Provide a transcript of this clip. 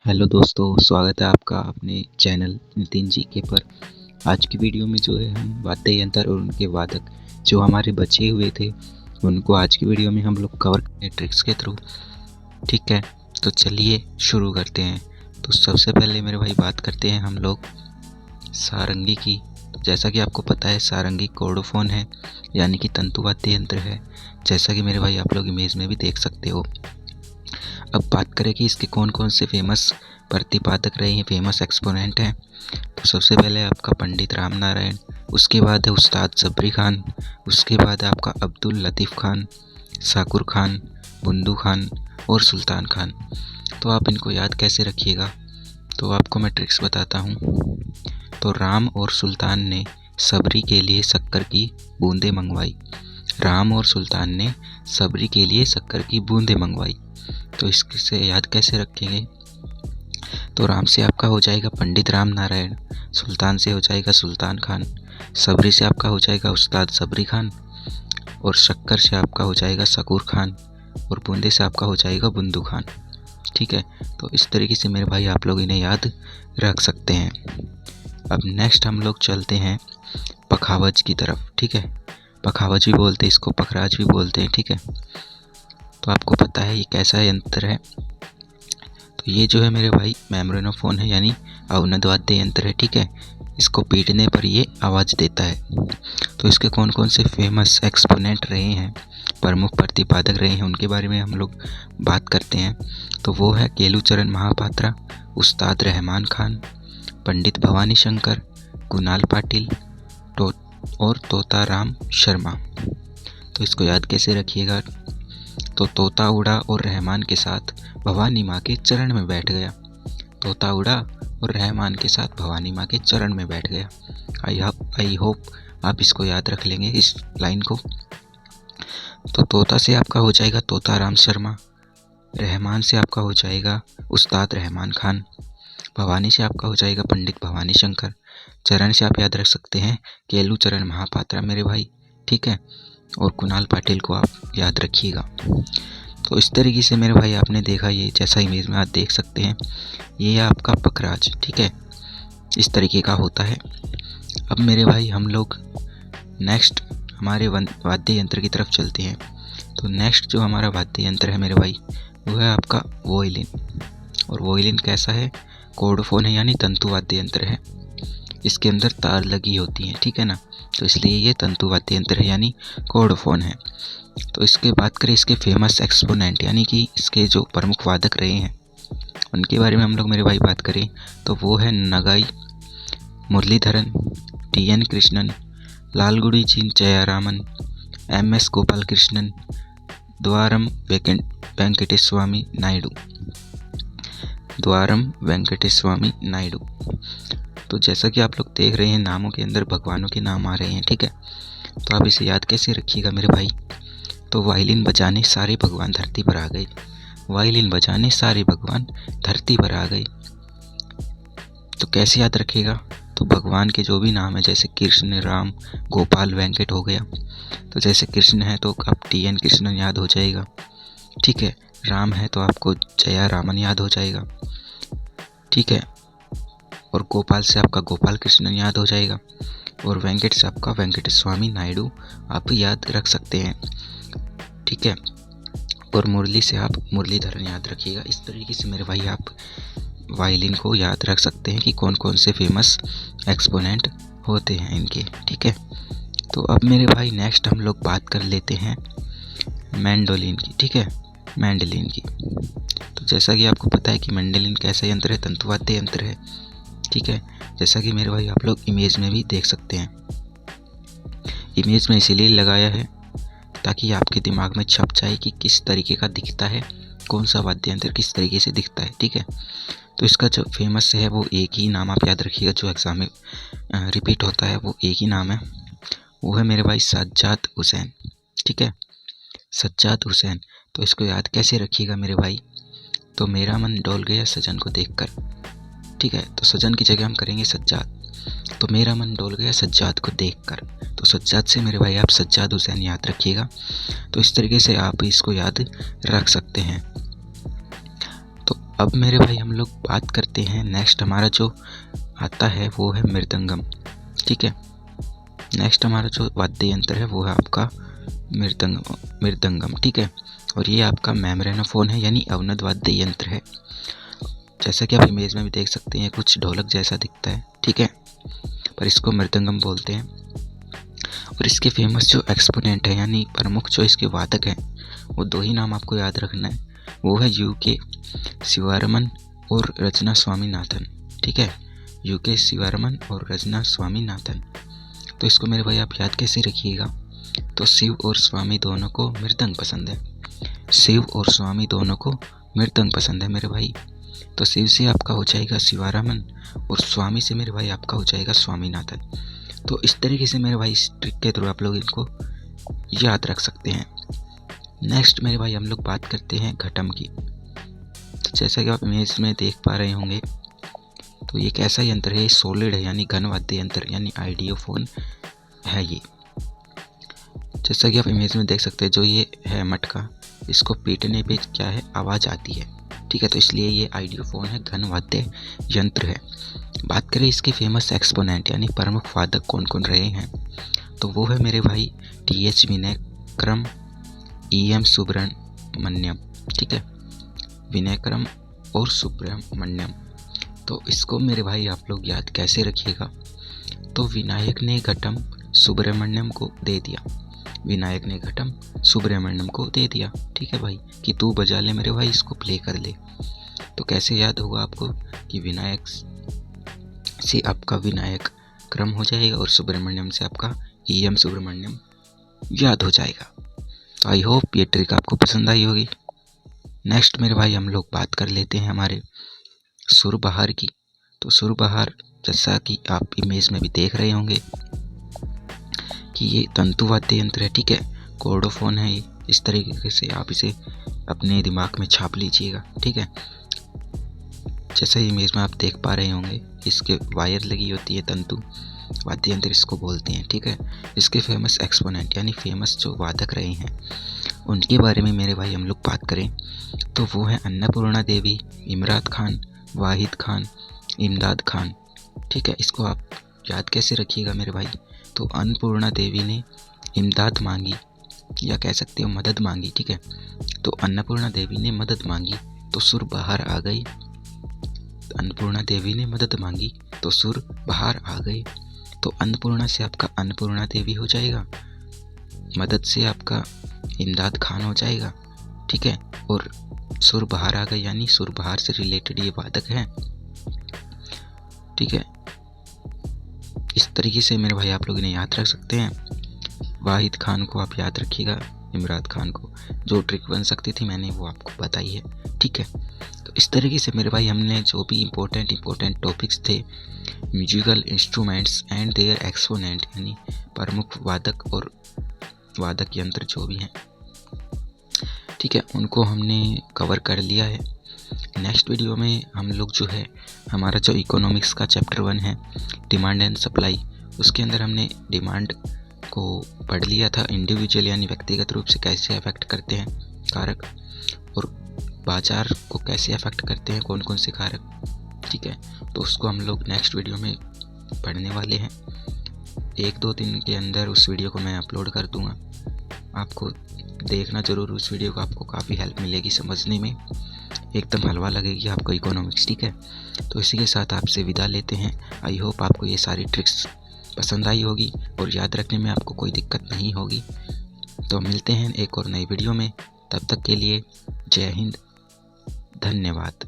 Hello दोस्तों, स्वागत है आपका अपने चैनल नितिन जी के पर। आज की वीडियो में जो है हम वाद्य यंत्र और उनके वादक जो हमारे बचे हुए थे उनको आज की वीडियो में हम लोग कवर करेंगे ट्रिक्स के थ्रू। ठीक है, तो चलिए शुरू करते हैं। तो सबसे पहले मेरे भाई बात करते हैं हम लोग सारंगी की। तो जैसा कि आपको पता है सारंगी कॉर्डोफोन है, यानी कि तंतुवाद्य यंत्र है, जैसा कि मेरे भाई आप लोग इमेज में भी देख सकते हो। अब बात करें कि इसके कौन कौन से फेमस प्रतिपादक रहे हैं, फेमस एक्सपोनेंट हैं। तो सबसे पहले आपका पंडित राम नारायण, उसके बाद है उस्ताद सबरी खान, उसके बाद है आपका अब्दुल लतीफ़ खान, साकुर खान, बुंदू खान और सुल्तान खान। तो आप इनको याद कैसे रखिएगा, तो आपको मैं ट्रिक्स बताता हूँ। तो राम और सुल्तान ने सबरी के लिए शक्कर की बूंदें मंगवाई। राम और सुल्तान ने सबरी के लिए शक्कर की बूंदें मंगवाई। तो इससे याद कैसे रखेंगे, तो राम से आपका हो जाएगा पंडित राम नारायण, सुल्तान से हो जाएगा सुल्तान खान, सबरी से आपका हो जाएगा उस्ताद सबरी खान, और शक्कर से आपका हो जाएगा सकूर खान, और बूंदे से आपका हो जाएगा बुंदू खान। ठीक है, तो इस तरीके से मेरे भाई आप लोग इन्हें याद रख सकते हैं। अब नेक्स्ट हम लोग चलते हैं पखावज की तरफ। ठीक है, पखावज भी बोलते हैं इसको, पखराज भी बोलते हैं। ठीक है, तो आपको पता है ये कैसा यंत्र है। तो ये जो है मेरे भाई मेम्ब्रेनोफोन है, यानी अवनद वाद्य यंत्र है। ठीक है, इसको पीटने पर ये आवाज़ देता है। तो इसके कौन कौन से फेमस एक्सपोनेंट रहे हैं, प्रमुख प्रतिपादक रहे हैं, उनके बारे में हम लोग बात करते हैं। तो वो है केलूचरण महापात्रा, उस्ताद रहमान खान, पंडित भवानी शंकर, कुणाल पाटिल और तोताराम शर्मा। तो इसको याद कैसे रखिएगा, तो तोता उड़ा और रहमान के साथ भवानी माँ के चरण में बैठ गया। तोता उड़ा और रहमान के साथ भवानी माँ के चरण में बैठ गया। आई होप आप इसको याद रख लेंगे, इस लाइन को। तो तोता से आपका हो जाएगा तोताराम शर्मा, रहमान से आपका हो जाएगा उस्ताद रहमान खान, भवानी से आपका हो जाएगा पंडित भवानी शंकर, चरण से आप याद रख सकते हैं केलूचरण महापात्रा मेरे भाई। ठीक है, और कुणाल पाटिल को आप याद रखिएगा। तो इस तरीके से मेरे भाई आपने देखा, ये जैसा इमेज में आप देख सकते हैं, ये है आपका पखराज। ठीक है, इस तरीके का होता है। अब मेरे भाई हम लोग नेक्स्ट हमारे वाद्य यंत्र की तरफ चलते हैं। तो नेक्स्ट जो हमारा वाद्य यंत्र है मेरे भाई वो है आपका वोयलिन। और वोयलिन कैसा है, कॉर्डोफोन है, यानी तंतुवाद्य यंत्र है। इसके अंदर तार लगी होती हैं, ठीक है ना, तो इसलिए ये तंतुवाद्य यंत्र है, यानी कॉर्डोफोन है। तो इसके बात करें इसके फेमस एक्सपोनेंट, यानी कि इसके जो प्रमुख वादक रहे हैं उनके बारे में हम लोग मेरे भाई बात करें, तो वो है नगाई मुरलीधरन, टी.एन. कृष्णन, लालगुडी जी जयरामन, एम.एस. गोपाल कृष्णन, द्वारम वेंकटेस्वामी नायडू, द्वारम वेंकटेस्वामी नायडू। तो जैसा कि आप लोग देख रहे हैं नामों के अंदर भगवानों के नाम आ रहे हैं। ठीक है, तो आप इसे याद कैसे रखिएगा मेरे भाई, तो वायलिन बजाने सारे भगवान धरती पर आ गए, वायलिन बजाने सारे भगवान धरती पर आ गए। तो कैसे याद रखेगा, तो भगवान के जो भी नाम है, जैसे कृष्ण, राम, गोपाल, वेंकट हो गया। तो जैसे कृष्ण है तो आप टी.एन. कृष्णन याद हो जाएगा। ठीक है, राम है तो आपको जया रामन याद हो जाएगा। ठीक है, और गोपाल से आपका गोपाल कृष्णन याद हो जाएगा, और वेंकट से आपका वेंकटेस्वामी नायडू आप याद रख सकते हैं। ठीक है, और मुरली से आप मुरलीधरन याद रखिएगा। इस तरीके से मेरे भाई आप वायलिन को याद रख सकते हैं कि कौन कौन से फेमस एक्सपोनेंट होते हैं इनके। ठीक है, तो अब मेरे भाई नेक्स्ट हम लोग बात कर लेते हैं मैंडोलिन की। ठीक है, मैंडोलिन की। तो जैसा कि आपको पता है कि मैंडोलिन कैसा यंत्र है, तंतुवाद्य यंत्र है। ठीक है, जैसा कि मेरे भाई आप लोग इमेज में भी देख सकते हैं। इमेज में इसीलिए लगाया है ताकि आपके दिमाग में छप जाए कि किस तरीके का दिखता है, कौन सा वाद्य यंत्र किस तरीके से दिखता है। ठीक है, तो इसका जो फेमस है वो एक ही नाम आप याद रखिएगा, जो एग्ज़ाम में रिपीट होता है वो एक ही नाम है, वो है मेरे भाई सज्जाद हुसैन। ठीक है, सज्जाद हुसैन। तो इसको याद कैसे रखिएगा मेरे भाई, तो मेरा मन डोल गया सजन को देखकर। ठीक है, तो सजन की जगह हम करेंगे सज्जाद। तो मेरा मन डोल गया सज्जाद को देखकर, तो सज्जाद से मेरे भाई आप सज्जाद हुसैन याद रखिएगा। तो इस तरीके से आप इसको याद रख सकते हैं। तो अब मेरे भाई हम लोग बात करते हैं, नेक्स्ट हमारा जो आता है वो है मृदंगम। ठीक है, नेक्स्ट हमारा जो वाद्य यंत्र है वो है आपका मृदंगम। ठीक है, और ये आपका मेम्ब्रेनोफोन है, यानी अवनद वाद्य यंत्र है। जैसा कि आप इमेज में भी देख सकते हैं, कुछ ढोलक जैसा दिखता है। ठीक है, पर इसको मृदंगम बोलते हैं। और इसके फेमस जो एक्सपोनेंट है, यानी प्रमुख जो इसके वादक हैं, वो दो ही नाम आपको याद रखना है, वो है यूके शिवारमन और रचना स्वामीनाथन। ठीक है, यूके शिवारमन और रचना स्वामीनाथन। तो इसको मेरे भाई आप याद कैसे रखिएगा, तो शिव और स्वामी दोनों को मृदंग पसंद है, शिव और स्वामी दोनों को मृदंग पसंद है मेरे भाई। तो शिव से आपका हो जाएगा शिवारमन और स्वामी से मेरे भाई आपका हो जाएगा स्वामीनाथन। तो इस तरीके से मेरे भाई इस ट्रिक के थ्रू आप लोग इनको याद रख सकते हैं। नेक्स्ट मेरे भाई हम लोग बात करते हैं घटम की। तो जैसा कि आप इमेज में देख पा रहे होंगे, तो ये एक ऐसा यंत्र है, सॉलिड है, यानी घन वाद्य यंत्र, यानी आइडियोफोन है ये। जैसा कि आप इमेज में देख सकते हैं, जो ये है मटका, इसको पीटने पे क्या है, आवाज़ आती है। ठीक है, तो इसलिए ये आइडियोफोन है, घन वाद्य यंत्र है। बात करें इसके फेमस एक्सपोनेंट यानी प्रमुख वादक कौन कौन रहे हैं, तो वो है मेरे भाई TH विनयक्रम, EM सुब्रमण्यम। ठीक है, विनयक्रम और सुब्रमण्यम। तो इसको मेरे भाई आप लोग याद कैसे रखिएगा, तो विनायक ने घटम सुब्रमण्यम को दे दिया, विनायक ने घटम सुब्रमण्यम को दे दिया। ठीक है भाई, कि तू बजा ले मेरे भाई, इसको प्ले कर ले। तो कैसे याद होगा आपको कि विनायक से आपका विनायक क्रम हो जाएगा और सुब्रमण्यम से आपका EM सुब्रमण्यम याद हो जाएगा। तो आई होप ये ट्रिक आपको पसंद आई होगी। नेक्स्ट मेरे भाई हम लोग बात कर लेते हैं हमारे सुर बहार की। तो सुर बहार, जैसा कि आप इमेज में भी देख रहे होंगे कि ये तंतु वाद्य यंत्र है। ठीक है, कॉर्डोफोन है ये। इस तरीके से आप इसे अपने दिमाग में छाप लीजिएगा। ठीक है, जैसा इमेज में आप देख पा रहे होंगे, इसके वायर लगी होती है, तंतु वाद्य यंत्र इसको बोलते हैं। ठीक है, इसके फेमस एक्सपोनेंट यानी फेमस जो वादक रहे हैं, उनके बारे में मेरे भाई हम लोग बात करें तो वो है अन्नपूर्णा देवी, इमरात खान, वाहिद खान, इमदाद खान। ठीक है, इसको आप याद कैसे रखिएगा मेरे भाई, तो अन्नपूर्णा देवी ने इमदाद मांगी, या कह सकते हो मदद मांगी। ठीक है, तो अन्नपूर्णा देवी ने मदद मांगी तो सुर बाहर आ गई। अन्नपूर्णा देवी ने मदद मांगी तो सुर बाहर आ गए। तो अन्नपूर्णा से आपका अन्नपूर्णा देवी हो जाएगा, मदद से आपका इमदाद खान हो जाएगा। ठीक है, और सुर बाहर आ गए, यानी सुर बाहर से रिलेटेड ये वादक है। ठीक है, इस तरीके से मेरे भाई आप लोग इन्हें याद रख सकते हैं। वाहिद खान को आप याद रखिएगा, इमरात खान को। जो ट्रिक बन सकती थी मैंने वो आपको बताई है। ठीक है, तो इस तरीके से मेरे भाई हमने जो भी इम्पोर्टेंट टॉपिक्स थे, musical instruments and their exponent यानी प्रमुख वादक और वादक यंत्र जो भी हैं, ठीक है, उनको हमने कवर कर लिया है। नेक्स्ट वीडियो में हम लोग जो है हमारा जो इकोनॉमिक्स का चैप्टर 1 है, डिमांड एंड सप्लाई, उसके अंदर हमने डिमांड को पढ़ लिया था, इंडिविजुअल यानी व्यक्तिगत रूप से कैसे अफेक्ट करते हैं कारक, और बाजार को कैसे अफेक्ट करते हैं कौन कौन से कारक। ठीक है, तो उसको हम लोग नेक्स्ट वीडियो में पढ़ने वाले हैं। 1-2 दिन के अंदर उस वीडियो को मैं अपलोड कर दूंगा, आपको देखना ज़रूर उस वीडियो को, आपको काफ़ी हेल्प मिलेगी समझने में, एकदम हलवा लगेगी आपको इकोनॉमिक्स। ठीक है, तो इसी के साथ आपसे विदा लेते हैं। आई होप आपको ये सारी ट्रिक्स पसंद आई होगी और याद रखने में आपको कोई दिक्कत नहीं होगी। तो मिलते हैं एक और नई वीडियो में, तब तक के लिए जय हिंद, धन्यवाद।